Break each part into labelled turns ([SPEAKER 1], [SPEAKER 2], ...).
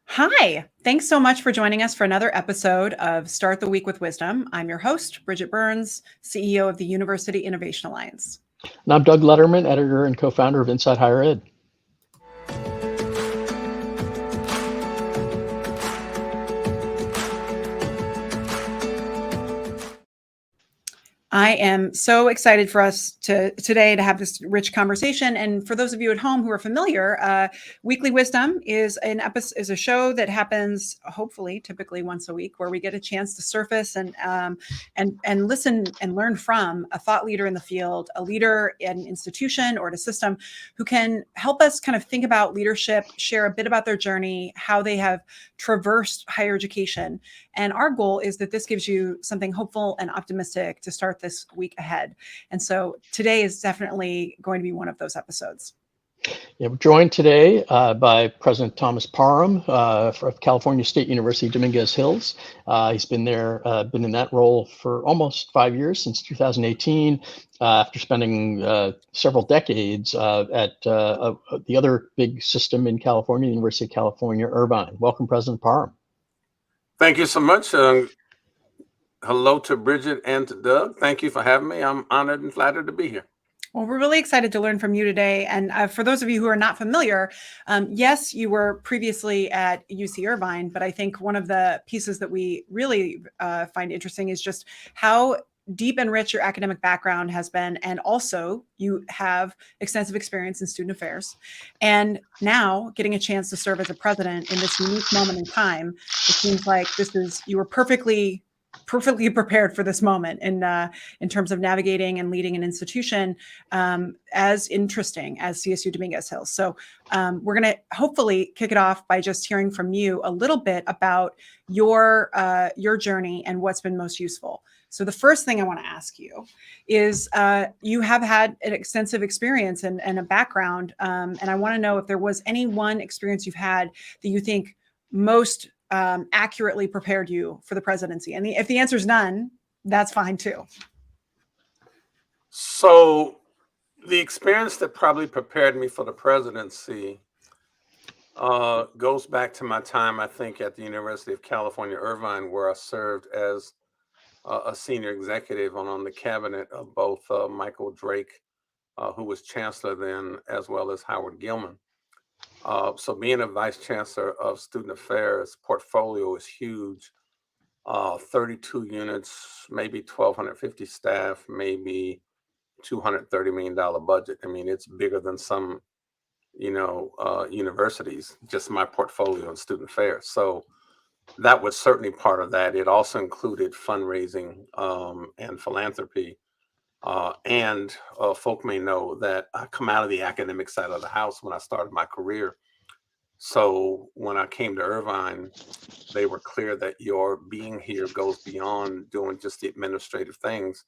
[SPEAKER 1] Hi, thanks so much for joining us for another episode of Start the Week with Wisdom. I'm your host, Bridget Burns, CEO of the University Innovation Alliance.
[SPEAKER 2] And I'm Doug Lederman, editor and co-founder of Inside Higher Ed.
[SPEAKER 1] I am so excited for us today to have this rich conversation. And for those of you at home who are familiar, Weekly Wisdom is a show that happens hopefully typically once a week, where we get a chance to surface and listen and learn from a thought leader in the field, a leader in an institution or at a system, who can help us kind of think about leadership, share a bit about their journey, how they have traversed higher education. And our goal is that this gives you something hopeful and optimistic to start this week ahead. And so today is definitely going to be one of those episodes.
[SPEAKER 2] Yeah, we're joined today by President Thomas Parham from California State University, Dominguez Hills. He's been in that role for almost 5 years, since 2018, after spending several decades at the other big system in California, the University of California, Irvine. Welcome, President Parham.
[SPEAKER 3] Thank you so much. Hello to Bridget and to Doug. Thank you for having me. I'm honored and flattered to be here.
[SPEAKER 1] Well, we're really excited to learn from you today. And for those of you who are not familiar, yes, you were previously at UC Irvine, but I think one of the pieces that we really find interesting is just how deep and rich your academic background has been. And also you have extensive experience in student affairs. And now getting a chance to serve as a president in this unique moment in time, it seems like you were perfectly prepared for this moment in terms of navigating and leading an institution as interesting as CSU Dominguez Hills. So we're going to hopefully kick it off by just hearing from you a little bit about your journey and what's been most useful. So the first thing I want to ask you is you have had an extensive experience and a background, and I want to know if there was any one experience you've had that you think most accurately prepared you for the presidency. And if the answer is none, that's fine too.
[SPEAKER 3] So the experience that probably prepared me for the presidency goes back to my time, I think, at the University of California, Irvine, where I served as a senior executive on the cabinet of both Michael Drake, who was chancellor then, as well as Howard Gilman. So being a vice chancellor of student affairs, portfolio is huge. 32 units, maybe 1,250 staff, maybe $230 million budget. I mean, it's bigger than some, universities, just my portfolio in student affairs. So that was certainly part of that. It also included fundraising and philanthropy. And folk may know that I come out of the academic side of the house when I started my career. So when I came to Irvine, they were clear that your being here goes beyond doing just the administrative things.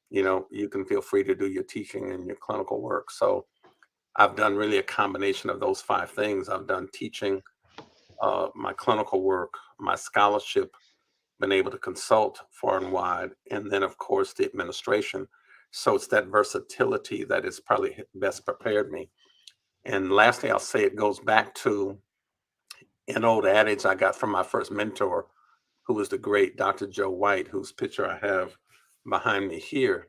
[SPEAKER 3] You can feel free to do your teaching and your clinical work. So I've done really a combination of those 5 things. I've done teaching, my clinical work, my scholarship, been able to consult far and wide, and then, of course, the administration. So it's that versatility that has probably best prepared me. And lastly, I'll say it goes back to an old adage I got from my first mentor, who was the great Dr. Joe White, whose picture I have behind me here,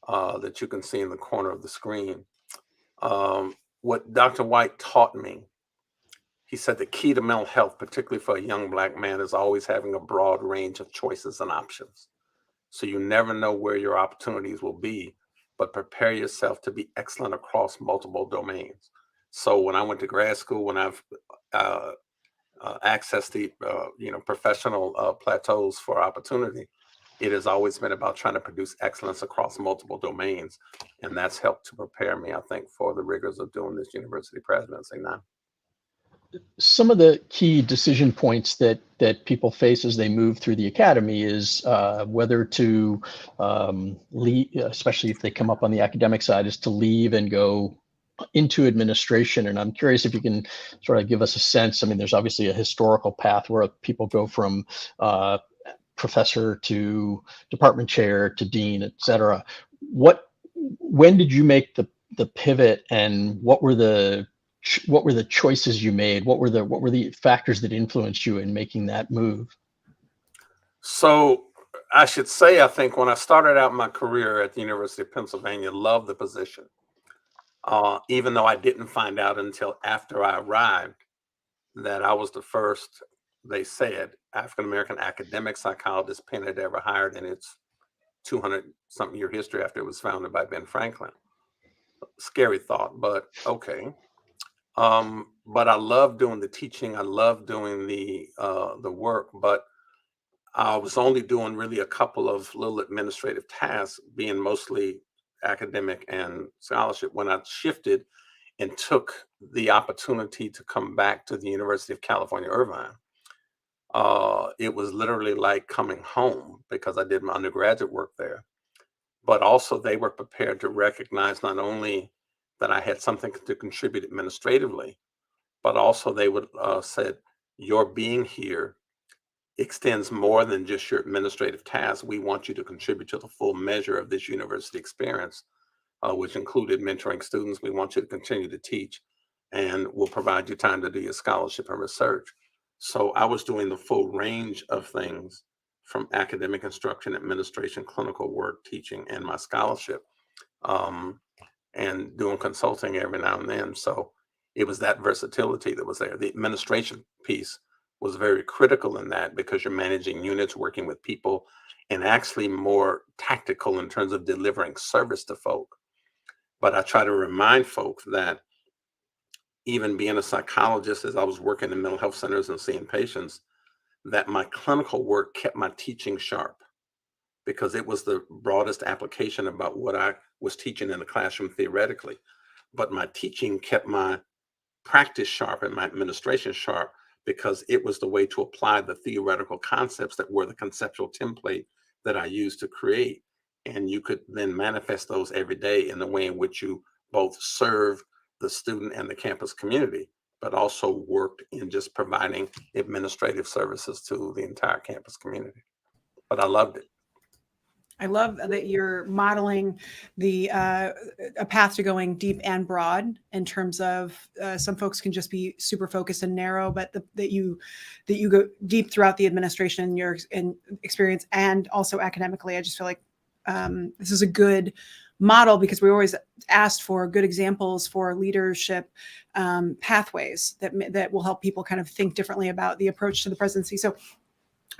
[SPEAKER 3] that you can see in the corner of the screen. What Dr. White taught me, he said the key to mental health, particularly for a young Black man, is always having a broad range of choices and options. So you never know where your opportunities will be, but prepare yourself to be excellent across multiple domains. So when I went to grad school, when I've accessed the professional plateaus for opportunity, it has always been about trying to produce excellence across multiple domains. And that's helped to prepare me, I think, for the rigors of doing this university presidency now.
[SPEAKER 2] Some of the key decision points that people face as they move through the academy is whether to leave, especially if they come up on the academic side, is to leave and go into administration. And I'm curious if you can sort of give us a sense. I mean, there's obviously a historical path where people go from professor to department chair to dean, et cetera. When did you make the pivot, and what were the what were the choices you made? What were the factors that influenced you in making that move?
[SPEAKER 3] So I should say, I think when I started out my career at the University of Pennsylvania, loved the position. Even though I didn't find out until after I arrived that I was the first, they said, African American academic psychologist Penn had ever hired in its 200 something year history after it was founded by Ben Franklin. Scary thought, but okay. But I love doing the teaching. I love doing the work, but I was only doing really a couple of little administrative tasks, being mostly academic and scholarship. When I shifted and took the opportunity to come back to the University of California, Irvine, it was literally like coming home because I did my undergraduate work there. But also, they were prepared to recognize not only that I had something to contribute administratively, but also they would said, "Your being here extends more than just your administrative tasks. We want you to contribute to the full measure of this university experience, which included mentoring students. We want you to continue to teach, and we'll provide you time to do your scholarship and research." So I was doing the full range of things from academic instruction, administration, clinical work, teaching, and my scholarship, um, and doing consulting every now and then. So it was that versatility that was there. The administration piece was very critical in that because you're managing units, working with people, and actually more tactical in terms of delivering service to folk. But I try to remind folks that even being a psychologist, as I was working in mental health centers and seeing patients, that my clinical work kept my teaching sharp because it was the broadest application about what I was teaching in the classroom theoretically. But my teaching kept my practice sharp and my administration sharp because it was the way to apply the theoretical concepts that were the conceptual template that I used to create. And you could then manifest those every day in the way in which you both serve the student and the campus community, but also worked in just providing administrative services to the entire campus community. But I loved it.
[SPEAKER 1] I love that you're modeling the a path to going deep and broad in terms of some folks can just be super focused and narrow, but that you go deep throughout the administration, your experience, and also academically. I just feel like this is a good model because we always asked for good examples for leadership pathways that will help people kind of think differently about the approach to the presidency. So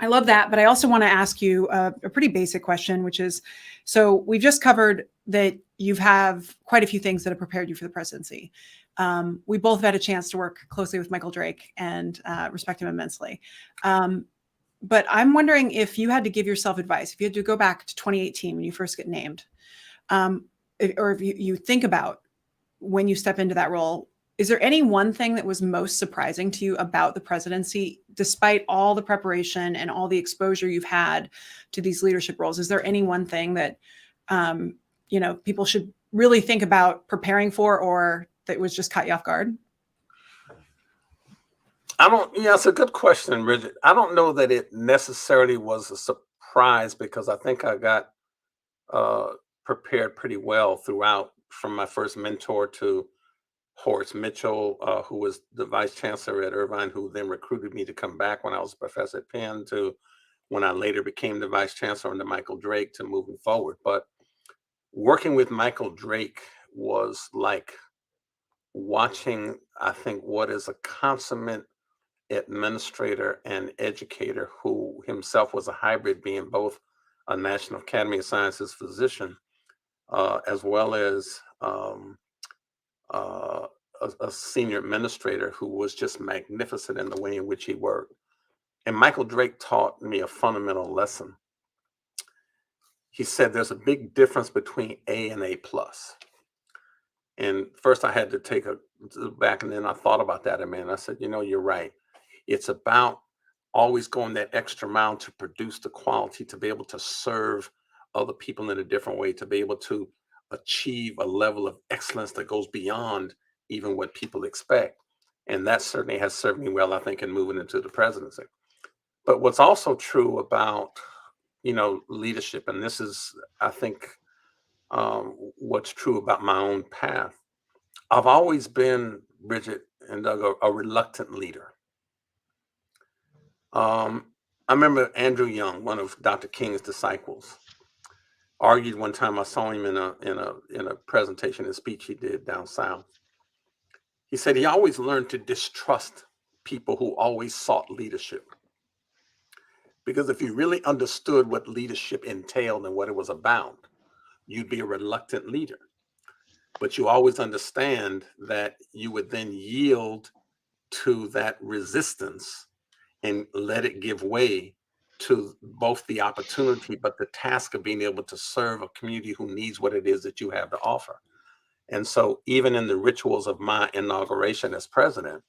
[SPEAKER 1] I love that, but I also want to ask you a pretty basic question, which is, so we've just covered that you have quite a few things that have prepared you for the presidency. We both have had a chance to work closely with Michael Drake and respect him immensely. But I'm wondering if you had to give yourself advice, if you had to go back to 2018 when you first get named, or if you think about when you step into that role, is there any one thing that was most surprising to you about the presidency, despite all the preparation and all the exposure you've had to these leadership roles? Is there any one thing that, people should really think about preparing for, or that was just caught you off guard?
[SPEAKER 3] Yeah, it's a good question, Bridget. I don't know that it necessarily was a surprise because I think I got prepared pretty well throughout, from my first mentor to Horace Mitchell, who was the vice chancellor at Irvine, who then recruited me to come back when I was a professor at Penn, to when I later became the vice chancellor under Michael Drake, to moving forward. But working with Michael Drake was like watching, I think, what is a consummate administrator and educator who himself was a hybrid, being both a National Academy of Sciences physician, as well as a senior administrator who was just magnificent in the way in which he worked. And Michael Drake taught me a fundamental lesson. He said there's a big difference between A and A plus. And first I had to take a back, and then I thought about that, and I said, you're right. It's about always going that extra mile to produce the quality, to be able to serve other people in a different way, to be able to achieve a level of excellence that goes beyond even what people expect. And that certainly has served me well, I think, in moving into the presidency. But what's also true about, leadership, and this is, I think, what's true about my own path. I've always been Bridget and Doug, a reluctant leader. I remember Andrew Young, one of Dr. King's disciples, argued one time. I saw him in a presentation, a speech he did down south. He said he always learned to distrust people who always sought leadership. Because if you really understood what leadership entailed and what it was about, you'd be a reluctant leader. But you always understand that you would then yield to that resistance and let it give way to both the opportunity, but the task of being able to serve a community who needs what it is that you have to offer. And so even in the rituals of my inauguration as president,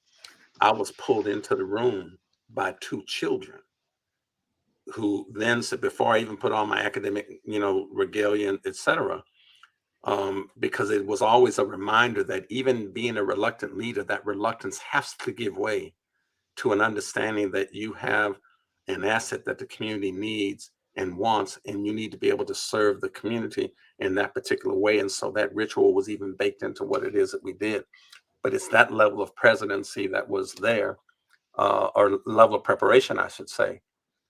[SPEAKER 3] I was pulled into the room by two children who then said, before I even put on my academic, regalia, et cetera, because it was always a reminder that even being a reluctant leader, that reluctance has to give way to an understanding that you have an asset that the community needs and wants, and you need to be able to serve the community in that particular way. And so that ritual was even baked into what it is that we did. But it's that level of presidency that was there, or level of preparation, I should say,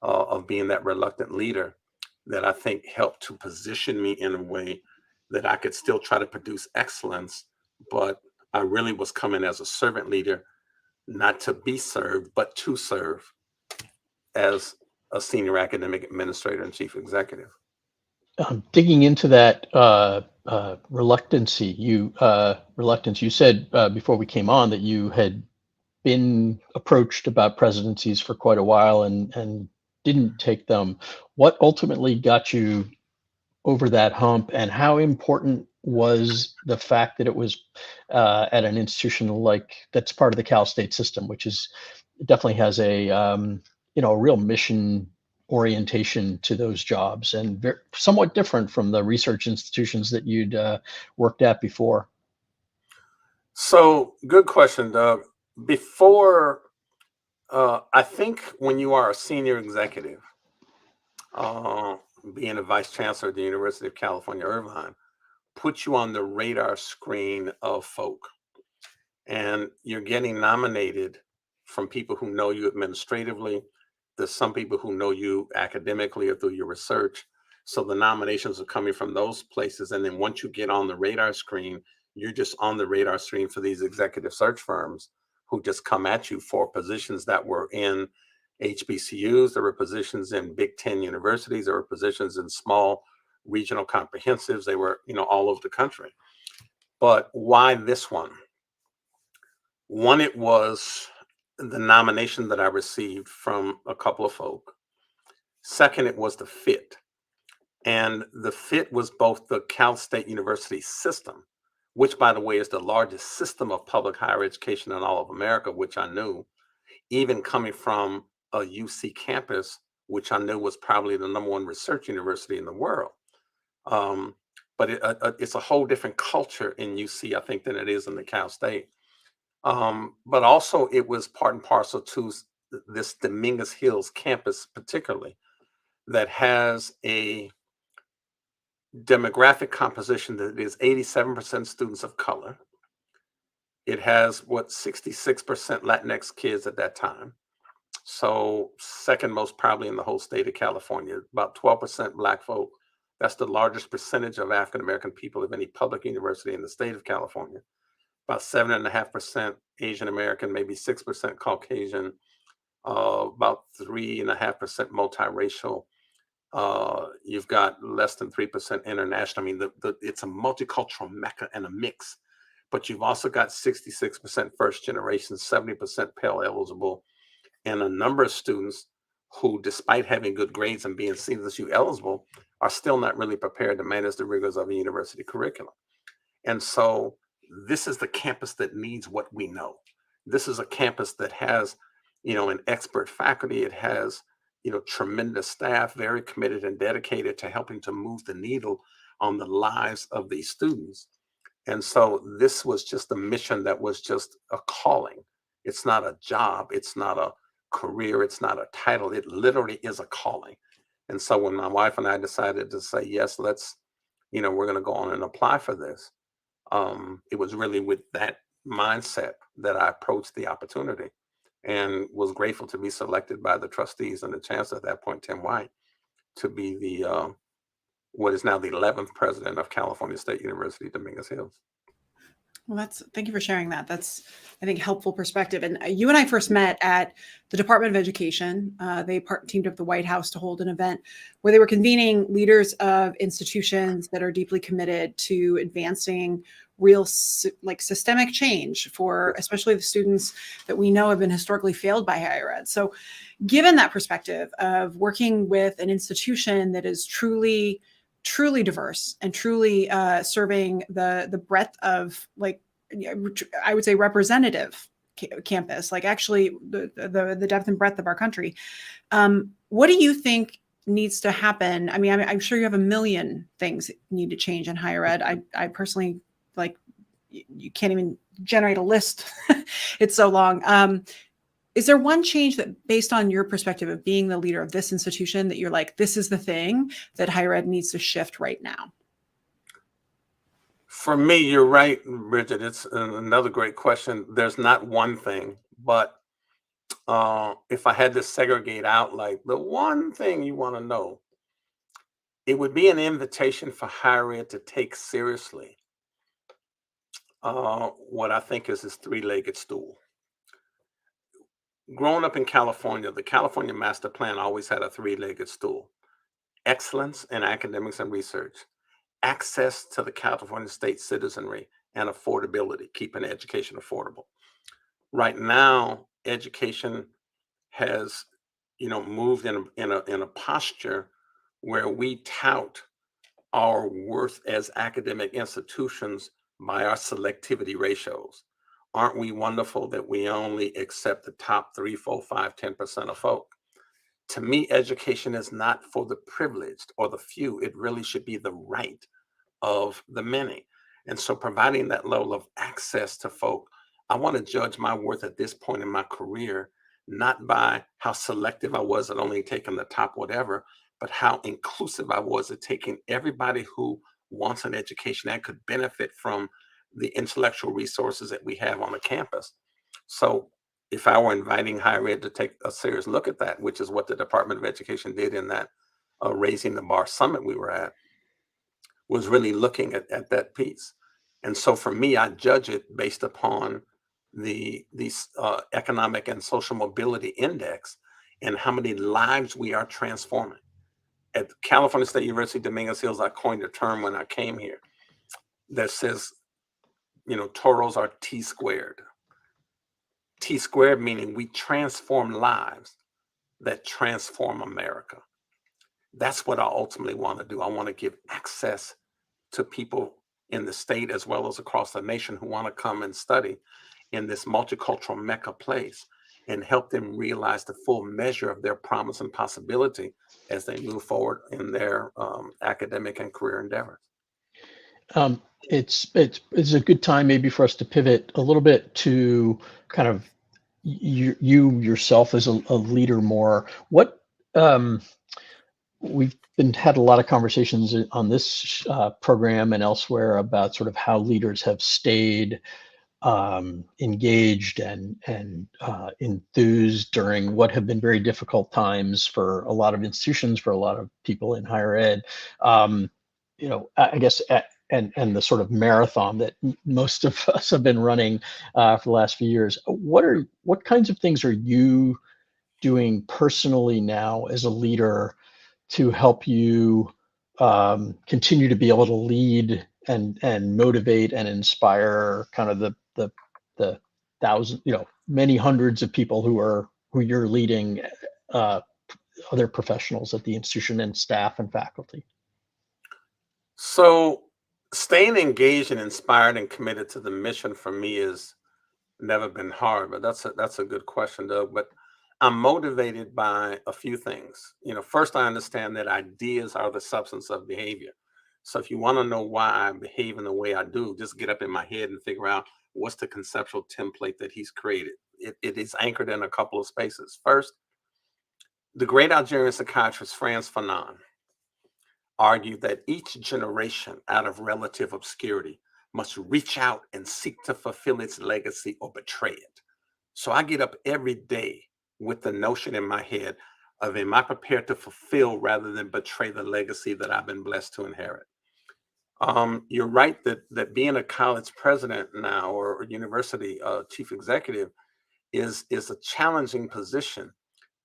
[SPEAKER 3] of being that reluctant leader, that I think helped to position me in a way that I could still try to produce excellence, but I really was coming as a servant leader, not to be served, but to serve as a senior academic administrator and chief executive.
[SPEAKER 2] Digging into that reluctance, you said before we came on that you had been approached about presidencies for quite a while and didn't take them. What ultimately got you over that hump, and how important was the fact that it was at an institution like that's part of the Cal State system, which is definitely has a a real mission orientation to those jobs, and somewhat different from the research institutions that you'd worked at before?
[SPEAKER 3] So, good question, Doug. Before, I think when you are a senior executive, uh, being a vice chancellor at the University of California, Irvine, puts you on the radar screen of folk. And you're getting nominated from people who know you administratively. There's some people who know you academically or through your research. So the nominations are coming from those places. And then once you get on the radar screen, you're just on the radar screen for these executive search firms who just come at you for positions that were in HBCUs. There were positions in Big Ten universities. There were positions in small regional comprehensives. They were, all over the country. But why this one? One, it was the nomination that I received from a couple of folk. Second, it was the fit. And the fit was both the Cal State University system, which, by the way, is the largest system of public higher education in all of America, which I knew, even coming from a UC campus, which I knew was probably the #1 research university in the world. But it's a whole different culture in UC, I think, than it is in the Cal State. But also it was part and parcel to this Dominguez Hills campus, particularly, that has a demographic composition that is 87% students of color. It has 66% Latinx kids at that time. So second most probably in the whole state of California, about 12% Black folk. That's the largest percentage of African-American people of any public university in the state of California. About 7.5% Asian American, maybe 6% Caucasian, about 3.5% multiracial. You've got less than 3% international. I mean, it's a multicultural mecca and a mix. But you've also got 66% first generation, 70% Pell eligible, and a number of students who, despite having good grades and being CSU eligible, are still not really prepared to manage the rigors of a university curriculum. And so this is the campus that needs what we know. This is a campus that has, an expert faculty. It has, tremendous staff, very committed and dedicated to helping to move the needle on the lives of these students. And so this was just a mission that was just a calling. It's not a job. It's not a career. It's not a title. It literally is a calling. And so when my wife and I decided to say, yes, let's, we're going to go on and apply for this. It was really with that mindset that I approached the opportunity, and was grateful to be selected by the trustees and the chancellor at that point, Tim White, to be the what is now the 11th president of California State University, Dominguez Hills.
[SPEAKER 1] Well, thank you for sharing that. That's, I think, helpful perspective. And you and I first met at the Department of Education. They teamed up with the White House to hold an event where they were convening leaders of institutions that are deeply committed to advancing real systemic change for especially the students that we know have been historically failed by higher ed. So given that perspective of working with an institution that is truly diverse and truly serving the breadth of, like, I would say, representative campus, like actually the depth and breadth of our country. What do you think needs to happen? I mean, I'm sure you have a million things that need to change in higher ed. I personally, like, you can't even generate a list. It's so long. Is there one change that, based on your perspective of being the leader of this institution, that you're like, this is the thing that higher ed needs to shift right now?
[SPEAKER 3] For me, you're right, Bridget. It's another great question. There's not one thing, but if I had to segregate out, like, the one thing you want to know, it would be an invitation for higher ed to take seriously what I think is this three-legged stool. Growing up in California, the California Master Plan always had a three-legged stool: excellence in academics and research, access to the California state citizenry, and affordability, keeping education affordable. Right now, education has, moved in a posture where we tout our worth as academic institutions by our selectivity ratios. Aren't we wonderful that we only accept the top 3, 4, 5, 10% of folk? To me, education is not for the privileged or the few. It really should be the right of the many. And so providing that level of access to folk, I want to judge my worth at this point in my career, not by how selective I was at only taking the top whatever, but how inclusive I was at taking everybody who wants an education and could benefit from the intellectual resources that we have on the campus. So if I were inviting higher ed to take a serious look at that, which is what the Department of Education did in that Raising the Bar Summit we were at, was really looking at that piece. And so for me, I judge it based upon the economic and social mobility index and how many lives we are transforming. At California State University, Dominguez Hills, I coined a term when I came here that says, toros are T squared. T squared meaning we transform lives that transform America. That's what I ultimately want to do. I want to give access to people in the state as well as across the nation who want to come and study in this multicultural Mecca place and help them realize the full measure of their promise and possibility as they move forward in their academic and career endeavors.
[SPEAKER 2] It's a good time maybe for us to pivot a little bit to kind of you yourself as a leader more. What we've had a lot of conversations on this program and elsewhere about sort of how leaders have stayed engaged and enthused during what have been very difficult times for a lot of institutions, for a lot of people in higher ed. I guess and the sort of marathon that most of us have been running for the last few years. What kinds of things are you doing personally now as a leader to help you continue to be able to lead and motivate and inspire kind of the thousand, many hundreds of people who you're leading, other professionals at the institution and staff and faculty?
[SPEAKER 3] So staying engaged and inspired and committed to the mission for me has never been hard, but that's a good question, Doug. But I'm motivated by a few things. First, I understand that ideas are the substance of behavior. So if you want to know why I behave in the way I do, just get up in my head and figure out what's the conceptual template that he's created. It is anchored in a couple of spaces. First, the great Algerian psychiatrist Frantz Fanon argued that each generation out of relative obscurity must reach out and seek to fulfill its legacy or betray it. So I get up every day with the notion in my head of, am I prepared to fulfill rather than betray the legacy that I've been blessed to inherit? You're right that being a college president now, or university chief executive, is a challenging position.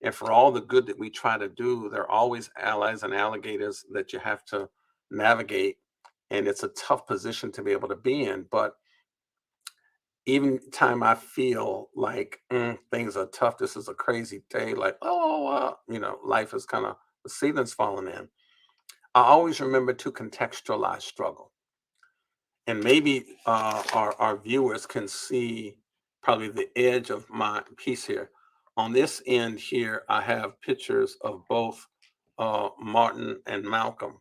[SPEAKER 3] And for all the good that we try to do, there are always allies and alligators that you have to navigate. And it's a tough position to be able to be in. But even time I feel like things are tough, this is a crazy day, like, life is kind of, the ceiling's falling in. I always remember to contextualize struggle. And maybe our viewers can see probably the edge of my piece here. On this end here, I have pictures of both Martin and Malcolm,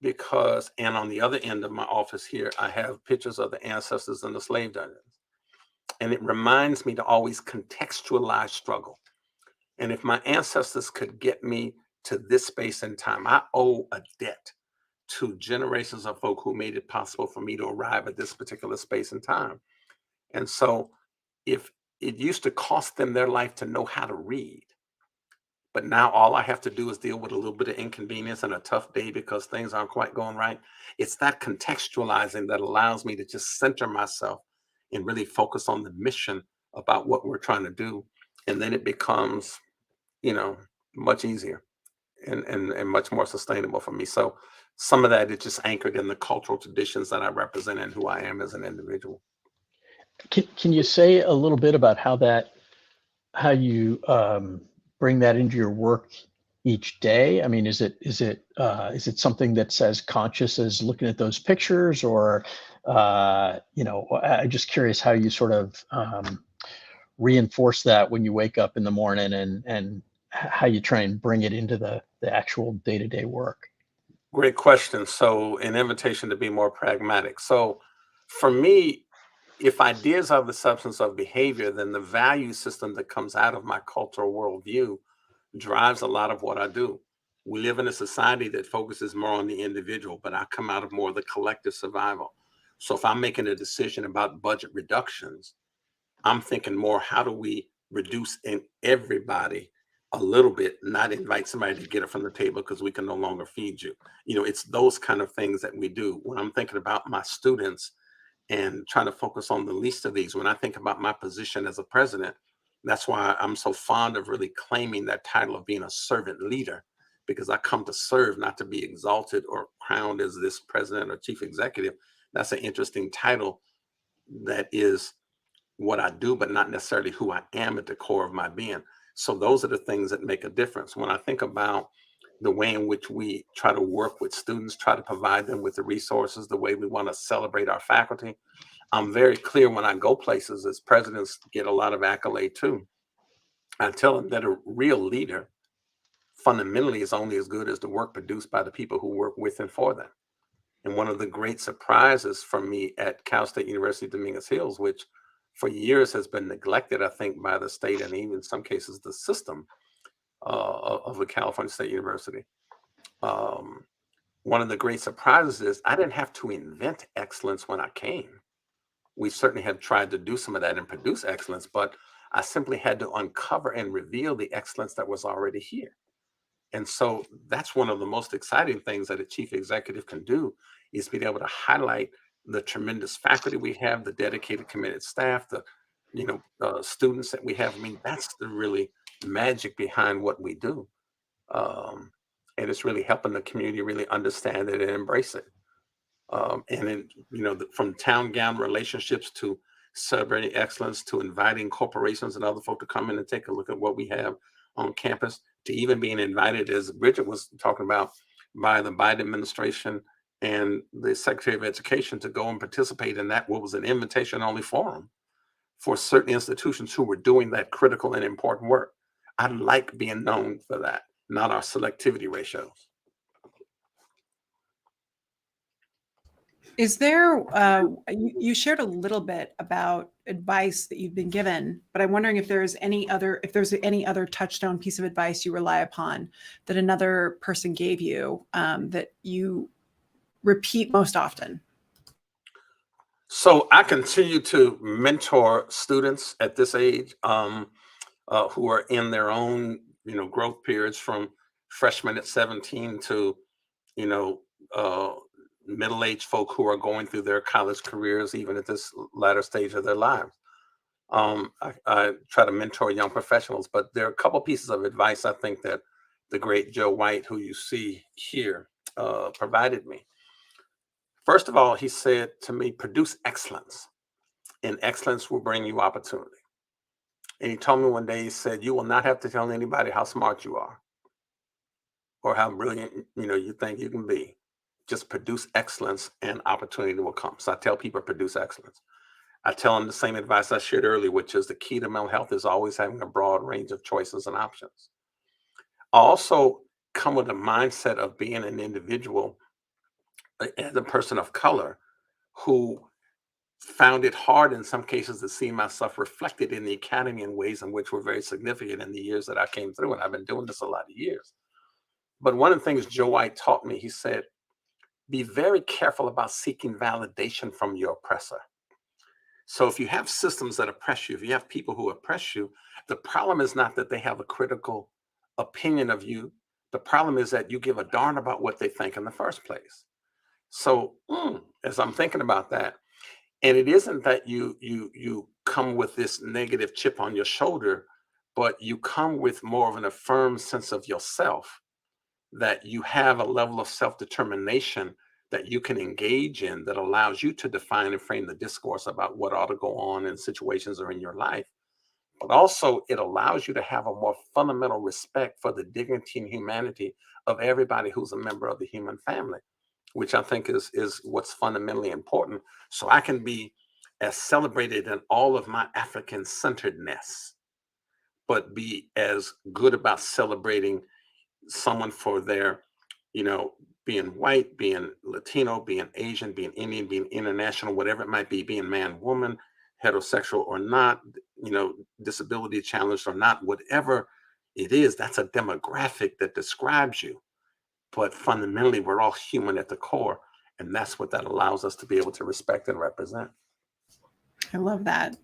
[SPEAKER 3] and on the other end of my office here, I have pictures of the ancestors in the slave dungeons. And it reminds me to always contextualize struggle. And if my ancestors could get me to this space and time, I owe a debt to generations of folk who made it possible for me to arrive at this particular space and time. And so if it used to cost them their life to know how to read, but now all I have to do is deal with a little bit of inconvenience and a tough day because things aren't quite going right. It's that contextualizing that allows me to just center myself and really focus on the mission about what we're trying to do. And then it becomes, much easier and much more sustainable for me. So some of that is just anchored in the cultural traditions that I represent and who I am as an individual.
[SPEAKER 2] Can you say a little bit about how you bring that into your work each day? I mean, is it something that's as conscious as looking at those pictures, or I'm just curious how you sort of reinforce that when you wake up in the morning, and how you try and bring it into the actual day-to-day work.
[SPEAKER 3] Great question. So an invitation to be more pragmatic. So for me, if ideas are the substance of behavior, then the value system that comes out of my cultural worldview drives a lot of what I do. We live in a society that focuses more on the individual, but I come out of more of the collective survival. So if I'm making a decision about budget reductions, I'm thinking more, how do we reduce in everybody a little bit, not invite somebody to get it from the table because we can no longer feed you. It's those kind of things that we do. When I'm thinking about my students and trying to focus on the least of these, when I think about my position as a president, that's why I'm so fond of really claiming that title of being a servant leader, because I come to serve, not to be exalted or crowned as this president or chief executive. That's an interesting title that is what I do, but not necessarily who I am at the core of my being. So those are the things that make a difference. When I think about the way in which we try to work with students, try to provide them with the resources, the way we want to celebrate our faculty, I'm very clear when I go places, as presidents get a lot of accolade too. I tell them that a real leader fundamentally is only as good as the work produced by the people who work with and for them. And one of the great surprises for me at Cal State University Dominguez Hills, which for years has been neglected, I think, by the state and even in some cases the system of the California State University. One of the great surprises is I didn't have to invent excellence when I came. We certainly have tried to do some of that and produce excellence, but I simply had to uncover and reveal the excellence that was already here. And so that's one of the most exciting things that a chief executive can do, is be able to highlight the tremendous faculty we have, the dedicated, committed staff, the students that we have. I mean, that's the really magic behind what we do. And it's really helping the community really understand it and embrace it. And then, from town gown relationships to celebrating excellence, to inviting corporations and other folk to come in and take a look at what we have on campus, to even being invited, as Bridget was talking about, by the Biden administration and the Secretary of Education to go and participate in that, what was an invitation-only forum for certain institutions who were doing that critical and important work. I like being known for that, not our selectivity ratios.
[SPEAKER 1] Is there, you shared a little bit about advice that you've been given, but I'm wondering if there's any other touchstone piece of advice you rely upon that another person gave you that you repeat most often.
[SPEAKER 3] So I continue to mentor students at this age, who are in their own, growth periods from freshmen at 17 to, you know, uh, middle-aged folk who are going through their college careers, even at this latter stage of their lives. I try to mentor young professionals, but there are a couple pieces of advice I think that the great Joe White, who you see here, provided me. First of all, he said to me, produce excellence, and excellence will bring you opportunity. And he told me one day, he said, you will not have to tell anybody how smart you are or how brilliant you think you can be. Just produce excellence and opportunity will come. So I tell people produce excellence. I tell them the same advice I shared earlier, which is the key to mental health is always having a broad range of choices and options. I also come with a mindset of being an individual as a person of color who found it hard in some cases to see myself reflected in the academy in ways in which were very significant in the years that I came through. And I've been doing this a lot of years. But one of the things Joe White taught me, he said, be very careful about seeking validation from your oppressor. So if you have systems that oppress you, if you have people who oppress you, the problem is not that they have a critical opinion of you. The problem is that you give a darn about what they think in the first place. So as I'm thinking about that, and it isn't that you come with this negative chip on your shoulder, but you come with more of an affirmed sense of yourself, that you have a level of self-determination that you can engage in that allows you to define and frame the discourse about what ought to go on in situations or in your life. But also it allows you to have a more fundamental respect for the dignity and humanity of everybody who's a member of the human family, which I think is what's fundamentally important. So I can be as celebrated in all of my African centeredness, but be as good about celebrating someone for their, being white, being Latino, being Asian, being Indian, being international, whatever it might be, being man, woman, heterosexual or not, disability challenged or not, whatever it is, that's a demographic that describes you. But fundamentally, we're all human at the core. And that's what that allows us to be able to respect and represent.
[SPEAKER 1] I love that.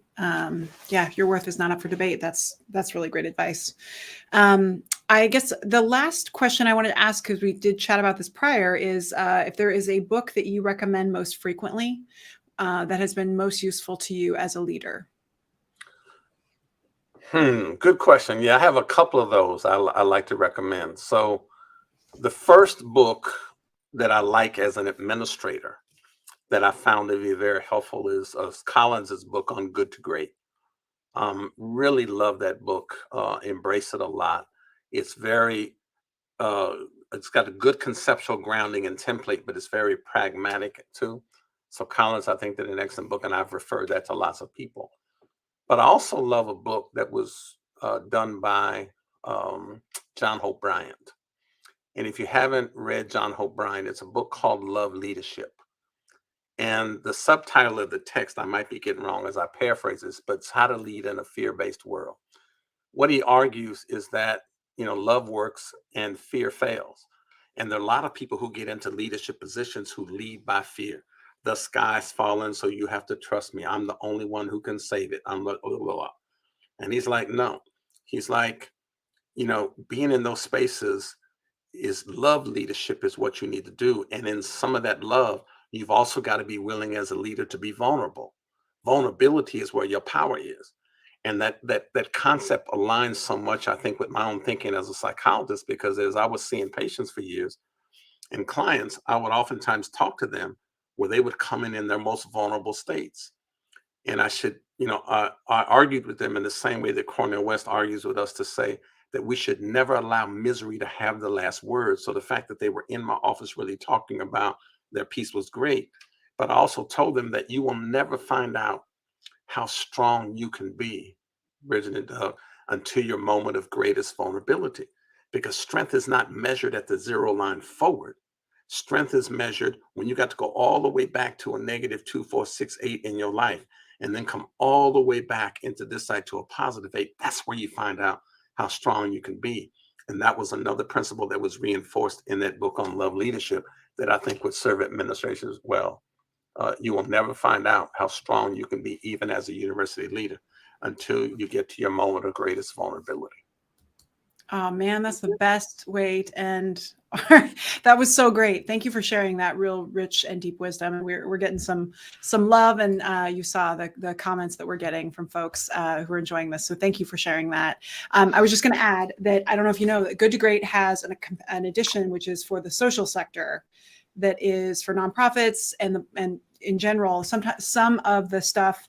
[SPEAKER 1] Yeah, your worth is not up for debate. That's really great advice. I guess the last question I wanted to ask, because we did chat about this prior, is if there is a book that you recommend most frequently that has been most useful to you as a leader.
[SPEAKER 3] Good question. Yeah, I have a couple of those I like to recommend. So the first book that I like as an administrator that I found to be very helpful is Collins's book on Good to Great. Really love that book. Embrace it a lot. It's very, it's got a good conceptual grounding and template, but it's very pragmatic too. So Collins, I think, did an excellent book, and I've referred that to lots of people. But I also love a book that was done by John Hope Bryant. And if you haven't read John Hope Bryant, it's a book called Love Leadership. And the subtitle of the text, I might be getting wrong as I paraphrase this, but it's How to Lead in a Fear-Based World. What he argues is that, love works and fear fails. And there are a lot of people who get into leadership positions who lead by fear. The sky's falling, so you have to trust me. I'm the only one who can save it. I'm like, blah, blah, blah. And he's like, no. He's like, being in those spaces is love leadership is what you need to do. And in some of that love, you've also got to be willing as a leader to be vulnerable. Vulnerability is where your power is. And that concept aligns so much, I think, with my own thinking as a psychologist, because as I was seeing patients for years and clients, I would oftentimes talk to them where they would come in their most vulnerable states. And I should, I argued with them in the same way that Cornel West argues with us to say that we should never allow misery to have the last word. So the fact that they were in my office really talking about their piece was great. But I also told them that you will never find out how strong you can be, Bridget and Doug, until your moment of greatest vulnerability. Because strength is not measured at the zero line forward. Strength is measured when you got to go all the way back to a negative 2, 4, 6, 8 in your life, and then come all the way back into this side to a positive 8. That's where you find out how strong you can be. And that was another principle that was reinforced in that book on love leadership that I think would serve administrators well. You will never find out how strong you can be, even as a university leader, until you get to your moment of greatest vulnerability.
[SPEAKER 1] Oh man, that's the best way to end. That was so great. Thank you for sharing that real rich and deep wisdom. And we're getting some love, and you saw the comments that we're getting from folks who are enjoying this. So thank you for sharing that. I was just going to add that I don't know if you know that Good to Great has an edition which is for the social sector, that is for nonprofits and in general. Sometimes some of the stuff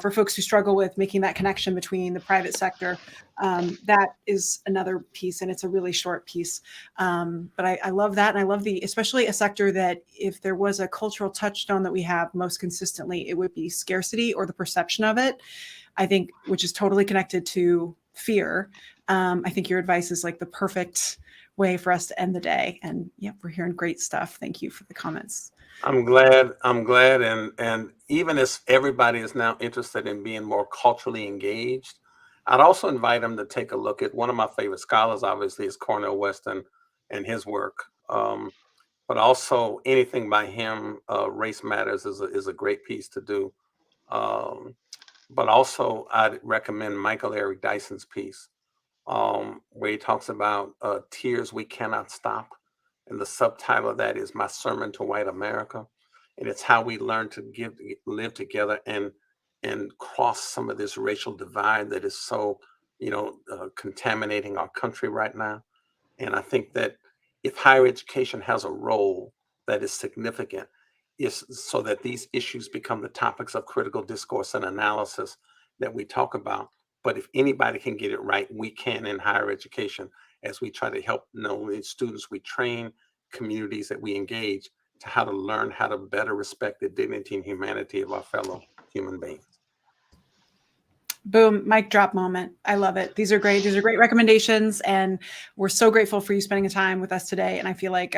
[SPEAKER 1] for folks who struggle with making that connection between the private sector, that is another piece, and it's a really short piece. But I love that, and I love especially a sector that if there was a cultural touchstone that we have most consistently, it would be scarcity or the perception of it. I think, which is totally connected to fear. I think your advice is like the perfect way for us to end the day. And yep, we're hearing great stuff. Thank you for the comments.
[SPEAKER 3] I'm glad. And even as everybody is now interested in being more culturally engaged, I'd also invite them to take a look at one of my favorite scholars, obviously, is Cornel Weston and his work. But also anything by him, Race Matters is a great piece to do. But also I'd recommend Michael Eric Dyson's piece, where he talks about tears we cannot stop. And the subtitle of that is My Sermon to White America. And it's how we learn to live together and cross some of this racial divide that is so, contaminating our country right now. And I think that if higher education has a role that is significant, is so that these issues become the topics of critical discourse and analysis that we talk about. But if anybody can get it right, we can in higher education, as we try to help not only students we train, communities that we engage, to how to learn how to better respect the dignity and humanity of our fellow human beings.
[SPEAKER 1] Boom, mic drop moment. I love it. These are great. These are great recommendations, and we're so grateful for you spending the time with us today. And I feel like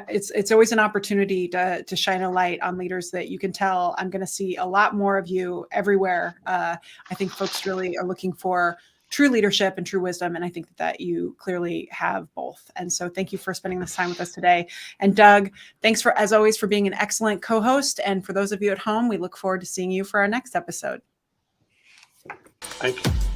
[SPEAKER 1] it's always an opportunity to shine a light on leaders that you can tell I'm going to see a lot more of you everywhere. I think folks really are looking for true leadership and true wisdom, and I think that you clearly have both. And so thank you for spending this time with us today. And Doug, thanks as always for being an excellent co-host. And for those of you at home, we look forward to seeing you for our next episode.
[SPEAKER 3] Thank you.